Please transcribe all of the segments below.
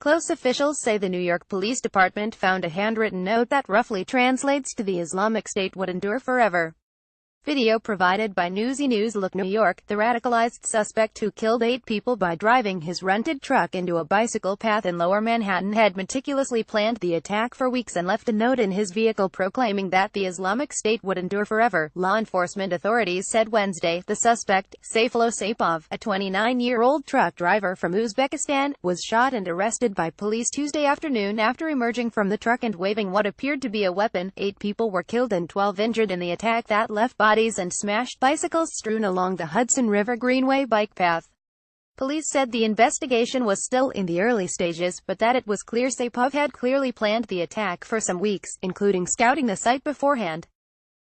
Close officials say the New York Police Department found a handwritten note that roughly translates to "The Islamic State would endure forever." Video provided by Newsy News. Look, New York. The radicalized suspect who killed 8 people by driving his rented truck into a bicycle path in Lower Manhattan had meticulously planned the attack for weeks and left a note in his vehicle proclaiming that the Islamic State would endure forever, law enforcement authorities said Wednesday. The suspect, Saifullo Saipov, a 29-year-old truck driver from Uzbekistan, was shot and arrested by police Tuesday afternoon after emerging from the truck and waving what appeared to be a weapon. 8 people were killed and 12 injured in the attack that left bodies and smashed bicycles strewn along the Hudson River Greenway bike path. Police said the investigation was still in the early stages, but that it was clear Saipov had clearly planned the attack for some weeks, including scouting the site beforehand.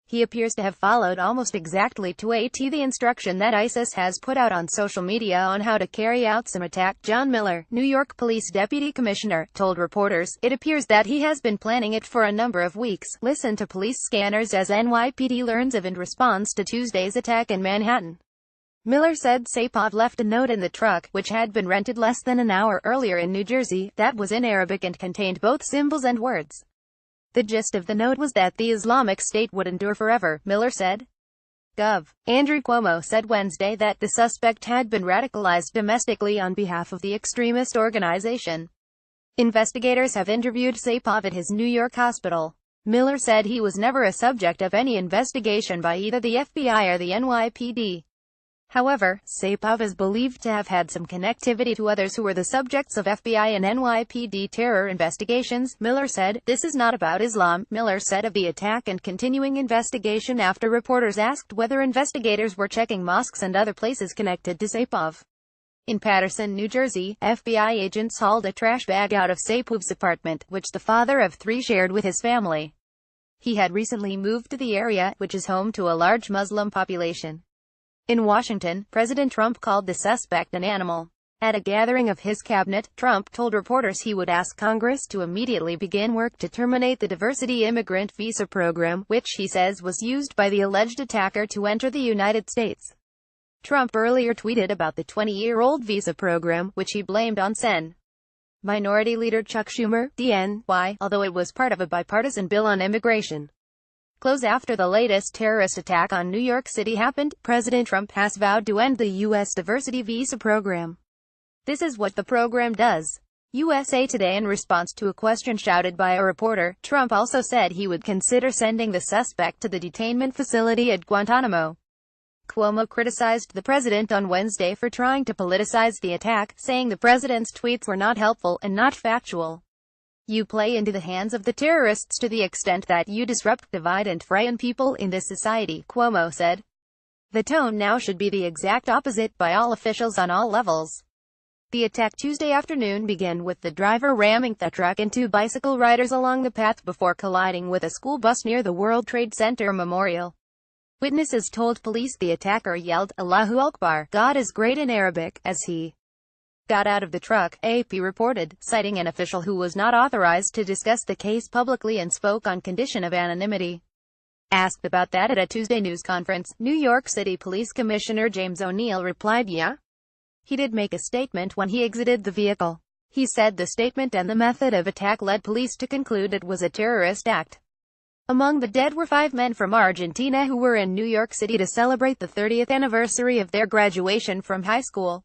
He appears to have followed almost exactly to a T the instruction that ISIS has put out on social media on how to carry out some attack. John Miller, New York Police Deputy Commissioner, told reporters, "It appears that he has been planning it for a number of weeks." Listen to police scanners as NYPD learns of and responds to Tuesday's attack in Manhattan. Miller said Saipov left a note in the truck, which had been rented less than an hour earlier in New Jersey, that was in Arabic and contained both symbols and words. The gist of the note was that the Islamic State would endure forever, Miller said. Gov. Andrew Cuomo said Wednesday that the suspect had been radicalized domestically on behalf of the extremist organization. Investigators have interviewed Saipov at his New York hospital. Miller said he was never a subject of any investigation by either the FBI or the NYPD. However, Saipov is believed to have had some connectivity to others who were the subjects of FBI and NYPD terror investigations, Miller said. This is not about Islam, Miller said of the attack and continuing investigation after reporters asked whether investigators were checking mosques and other places connected to Saipov. In Paterson, New Jersey, FBI agents hauled a trash bag out of Saipov's apartment, which the father of 3 shared with his family. He had recently moved to the area, which is home to a large Muslim population. In Washington, President Trump called the suspect an animal. At a gathering of his cabinet, Trump told reporters he would ask Congress to immediately begin work to terminate the diversity immigrant visa program, which he says was used by the alleged attacker to enter the United States. Trump earlier tweeted about the 20-year-old visa program, which he blamed on Sen. Minority Leader Chuck Schumer, DNY, although it was part of a bipartisan bill on immigration. After the latest terrorist attack on New York City happened, President Trump has vowed to end the U.S. diversity visa program. This is what the program does. USA Today. In response to a question shouted by a reporter, Trump also said he would consider sending the suspect to the detainment facility at Guantanamo. Cuomo criticized the president on Wednesday for trying to politicize the attack, saying the president's tweets were not helpful and not factual. "You play into the hands of the terrorists to the extent that you disrupt, divide and frighten people in this society," Cuomo said. The tone now should be the exact opposite by all officials on all levels. The attack Tuesday afternoon began with the driver ramming the truck into bicycle riders along the path before colliding with a school bus near the World Trade Center Memorial. Witnesses told police the attacker yelled, "Allahu Akbar, God is great" in Arabic, as he got out of the truck, AP reported, citing an official who was not authorized to discuss the case publicly and spoke on condition of anonymity. Asked about that at a Tuesday news conference, New York City Police Commissioner James O'Neill replied, "Yeah. He did make a statement when he exited the vehicle. He said the statement and the method of attack led police to conclude it was a terrorist act." Among the dead were 5 men from Argentina who were in New York City to celebrate the 30th anniversary of their graduation from high school.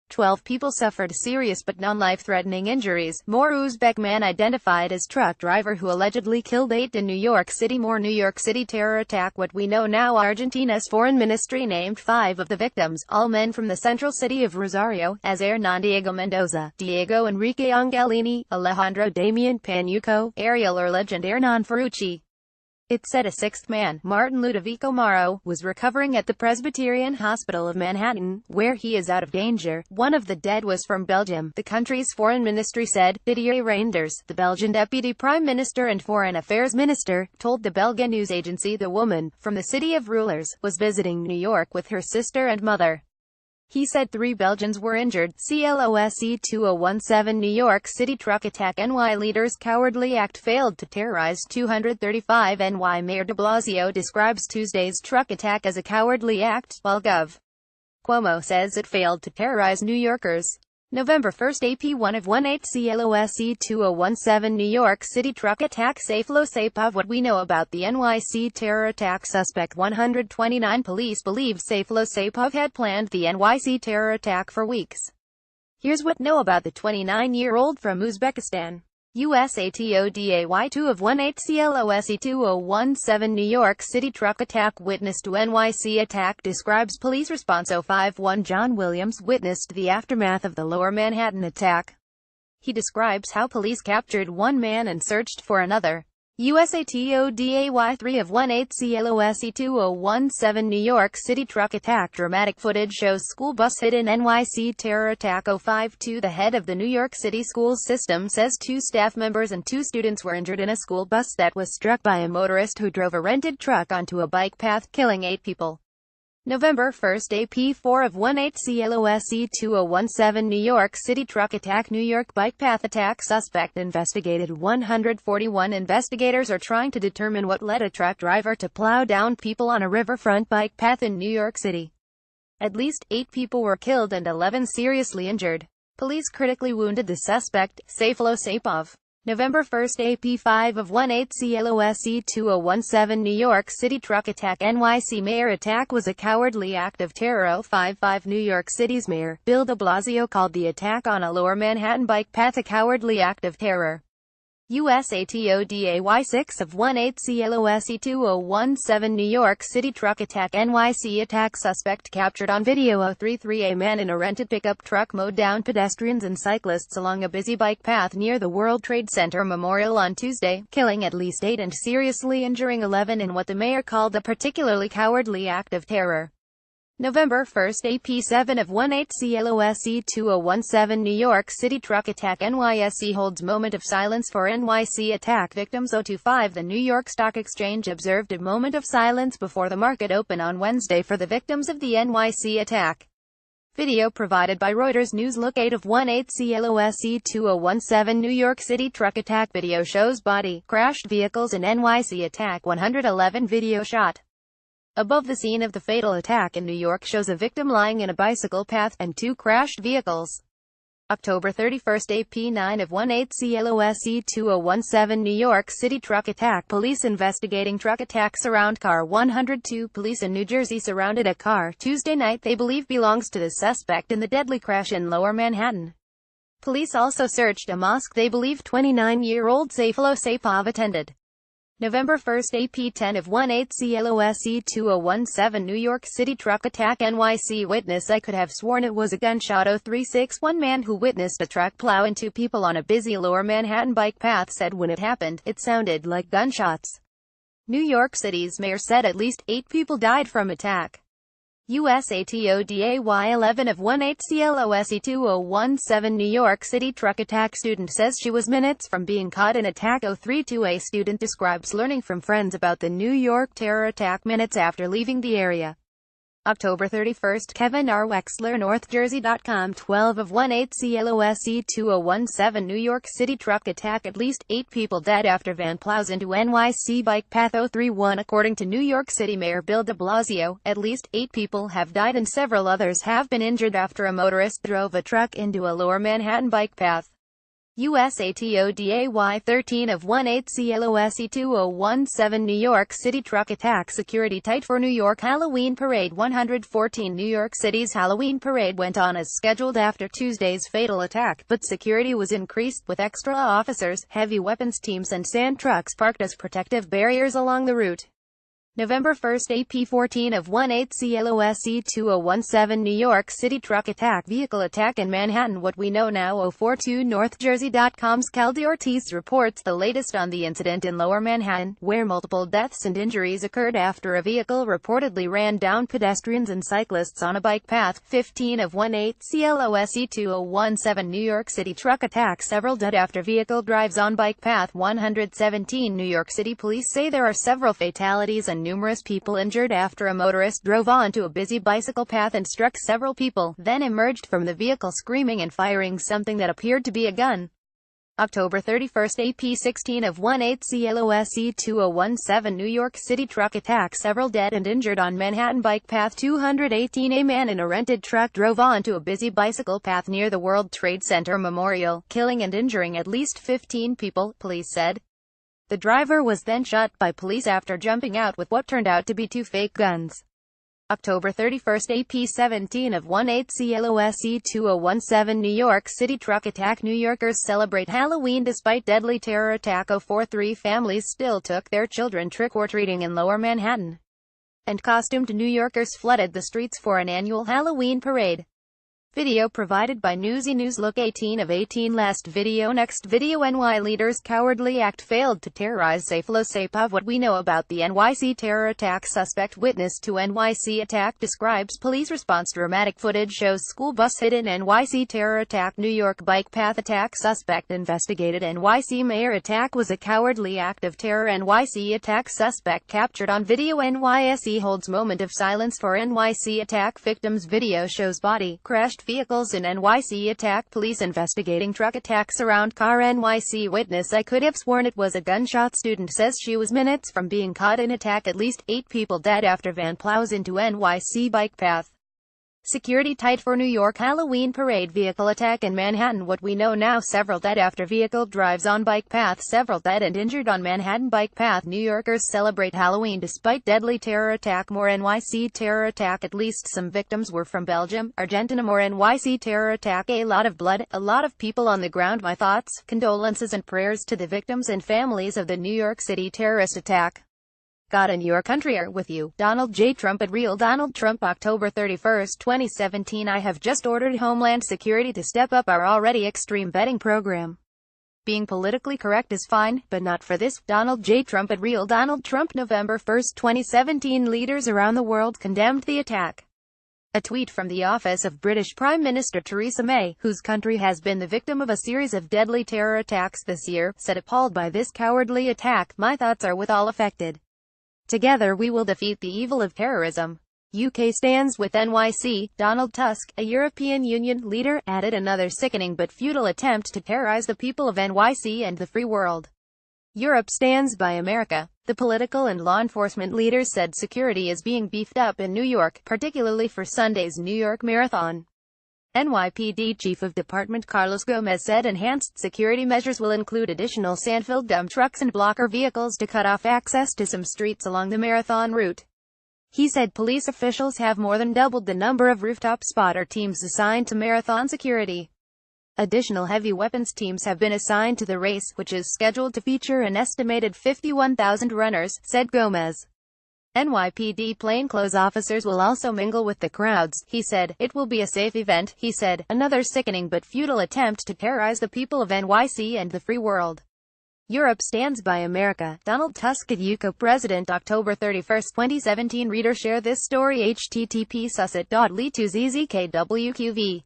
12 people suffered serious but non-life-threatening injuries. More Uzbek man identified as truck driver who allegedly killed 8 in New York City. More New York City terror attack. What we know now. Argentina's foreign ministry named 5 of the victims, all men from the central city of Rosario, as Hernan Diego Mendoza, Diego Enrique Angelini, Alejandro Damian Panuco, Ariel Erlich and Hernan Ferrucci. It said a 6th man, Martin Ludovico Maro, was recovering at the Presbyterian Hospital of Manhattan, where he is out of danger. One of the dead was from Belgium, the country's foreign ministry said. Didier Reynders, the Belgian deputy prime minister and foreign affairs minister, told the Belga news agency the woman, from the city of rulers, was visiting New York with her sister and mother. He said 3 Belgians were injured. CLOSE 2017 New York City truck attack. NY leaders' cowardly act failed to terrorize 235. NY Mayor de Blasio describes Tuesday's truck attack as a cowardly act, while Gov. Cuomo says it failed to terrorize New Yorkers. November 1, AP1 of 18CLOSE2017 New York City truck attack Sayflo-Saipov. What we know about the NYC terror attack. Suspect 129. Police believe Sayflo-Saipov had planned the NYC terror attack for weeks. Here's what know about the 29-year-old from Uzbekistan. USATODAY 2 of 18CLOSE2017 New York City truck attack. Witness to NYC attack describes police response. 051 John Williams witnessed the aftermath of the Lower Manhattan attack. He describes how police captured one man and searched for another. USATODAY 3 of 18CLOSE2017 New York City truck attack. Dramatic footage shows school bus hit in NYC terror attack. 052 The head of the New York City school system says 2 staff members and 2 students were injured in a school bus that was struck by a motorist who drove a rented truck onto a bike path, killing 8 people. November 1, AP4 of 18CLOSE2017 New York City truck attack. New York bike path attack. Suspect investigated. 141 investigators are trying to determine what led a truck driver to plow down people on a riverfront bike path in New York City. At least 8 people were killed and 11 seriously injured. Police critically wounded the suspect, Sayflo-Saipov. November 1, AP5 of 18CLOSE2017 New York City truck attack. NYC mayor attack was a cowardly act of terror. 055 New York City's mayor, Bill de Blasio, called the attack on a Lower Manhattan bike path a cowardly act of terror. USATODAY 6 of 18CLOSE2017 New York City truck attack. NYC attack. Suspect captured on video. 033 A man in a rented pickup truck mowed down pedestrians and cyclists along a busy bike path near the World Trade Center Memorial on Tuesday, killing at least 8 and seriously injuring 11 in what the mayor called a particularly cowardly act of terror. November 1, AP7 of 18CLOSE2017 New York City truck attack. NYSC holds moment of silence for NYC attack victims. 025 The New York Stock Exchange observed a moment of silence before the market open on Wednesday for the victims of the NYC attack. Video provided by Reuters News. Look 8 of 18CLOSE2017 New York City truck attack. Video shows body crashed vehicles in NYC attack. 111 Video shot above the scene of the fatal attack in New York shows a victim lying in a bicycle path, and 2 crashed vehicles. October 31, AP9 of 18CLOSE2017 New York City truck attack. Police investigating truck attack. Surround car. 102 Police in New Jersey surrounded a car Tuesday night they believe belongs to the suspect in the deadly crash in Lower Manhattan. Police also searched a mosque they believe 29-year-old Sayflo-Saipov attended. November 1, AP10 of 18CLOSE2017 New York City truck attack. NYC witness. I could have sworn it was a gunshot. 036 One man who witnessed a truck plow into people on a busy Lower Manhattan bike path said when it happened, it sounded like gunshots. New York City's mayor said at least 8 people died from attack. USATODAY 11 of 18CLOSE2017 New York City truck attack. Student says she was minutes from being caught in attack. 032 A student describes learning from friends about the New York terror attack minutes after leaving the area. October 31, Kevin R. Wexler, NorthJersey.com 12 of 18CLOSE2017 New York City truck attack. At least 8 people dead after van plows into NYC bike path. 031 According to New York City Mayor Bill de Blasio, at least 8 people have died and several others have been injured after a motorist drove a truck into a Lower Manhattan bike path. USATODAY 13 of 18CLOSE2017 New York City truck attack. Security tight for New York Halloween parade. 114 New York City's Halloween parade went on as scheduled after Tuesday's fatal attack, but security was increased with extra officers, heavy weapons teams and sand trucks parked as protective barriers along the route. November 1, AP14 of 18CLOSE2017 New York City truck attack. Vehicle attack in Manhattan. What we know now. 042 NorthJersey.com's Caldy Ortiz reports the latest on the incident in Lower Manhattan, where multiple deaths and injuries occurred after a vehicle reportedly ran down pedestrians and cyclists on a bike path. 15 of 18CLOSE2017 New York City truck attack. Several dead after vehicle drives on bike path. 117 New York City police say there are several fatalities and numerous people injured after a motorist drove onto a busy bicycle path and struck several people, then emerged from the vehicle screaming and firing something that appeared to be a gun. October 31, AP 16 of 18 CLOSE 2017 New York City truck attack, several dead and injured on Manhattan bike path 218. A man in a rented truck drove onto a busy bicycle path near the World Trade Center Memorial, killing and injuring at least 15 people, police said. The driver was then shot by police after jumping out with what turned out to be two fake guns. October 31, AP 17 of 18 CLOSE 2017 New York City truck attack. New Yorkers celebrate Halloween despite deadly terror attack. 043 families still took their children trick-or-treating in Lower Manhattan, and costumed New Yorkers flooded the streets for an annual Halloween parade. Video provided by Newsy News. Look 18 of 18 Last video. Next video. NY leaders cowardly act failed to terrorize Safe of what we know about the NYC terror attack. Suspect witness to NYC attack describes police response. Dramatic footage shows school bus hit in NYC terror attack. New York bike path attack. Suspect investigated. NYC mayor attack was a cowardly act of terror. NYC attack suspect captured on video. NYSE holds moment of silence for NYC attack victims. Video shows body crashed vehicles in NYC attack. Police investigating truck attacks around car. NYC witness: I could have sworn it was a gunshot. Student says she was minutes from being caught in attack. At least 8 people dead after van plows into NYC bike path. Security tight for New York Halloween parade. Vehicle attack in Manhattan. What we know now: several dead after vehicle drives on bike path. Several dead and injured on Manhattan bike path. New Yorkers celebrate Halloween despite deadly terror attack. More NYC terror attack. At least some victims were from Belgium, Argentina. More NYC terror attack. A lot of blood, a lot of people on the ground. My thoughts, condolences and prayers to the victims and families of the New York City terrorist attack. God and your country are with you. Donald J. Trump at Real Donald Trump. October 31, 2017 I have just ordered Homeland Security to step up our already extreme vetting program. Being politically correct is fine, but not for this. Donald J. Trump at Real Donald Trump. November 1, 2017 Leaders around the world condemned the attack. A tweet from the office of British Prime Minister Theresa May, whose country has been the victim of a series of deadly terror attacks this year, said, appalled by this cowardly attack, my thoughts are with all affected. Together we will defeat the evil of terrorism. UK stands with NYC. Donald Tusk, a European Union leader, added, another sickening but futile attempt to terrorize the people of NYC and the free world. Europe stands by America. The political and law enforcement leaders said security is being beefed up in New York, particularly for Sunday's New York Marathon. NYPD Chief of Department Carlos Gomez said enhanced security measures will include additional sand-filled dump trucks and blocker vehicles to cut off access to some streets along the marathon route. He said police officials have more than doubled the number of rooftop spotter teams assigned to marathon security. Additional heavy weapons teams have been assigned to the race, which is scheduled to feature an estimated 51,000 runners, said Gomez. NYPD plainclothes officers will also mingle with the crowds, he said. It will be a safe event, he said. Another sickening but futile attempt to terrorize the people of NYC and the free world. Europe stands by America. Donald Tusk at UK President. October 31, 2017 Reader, share this story. http://sussit.ly2zzkwqv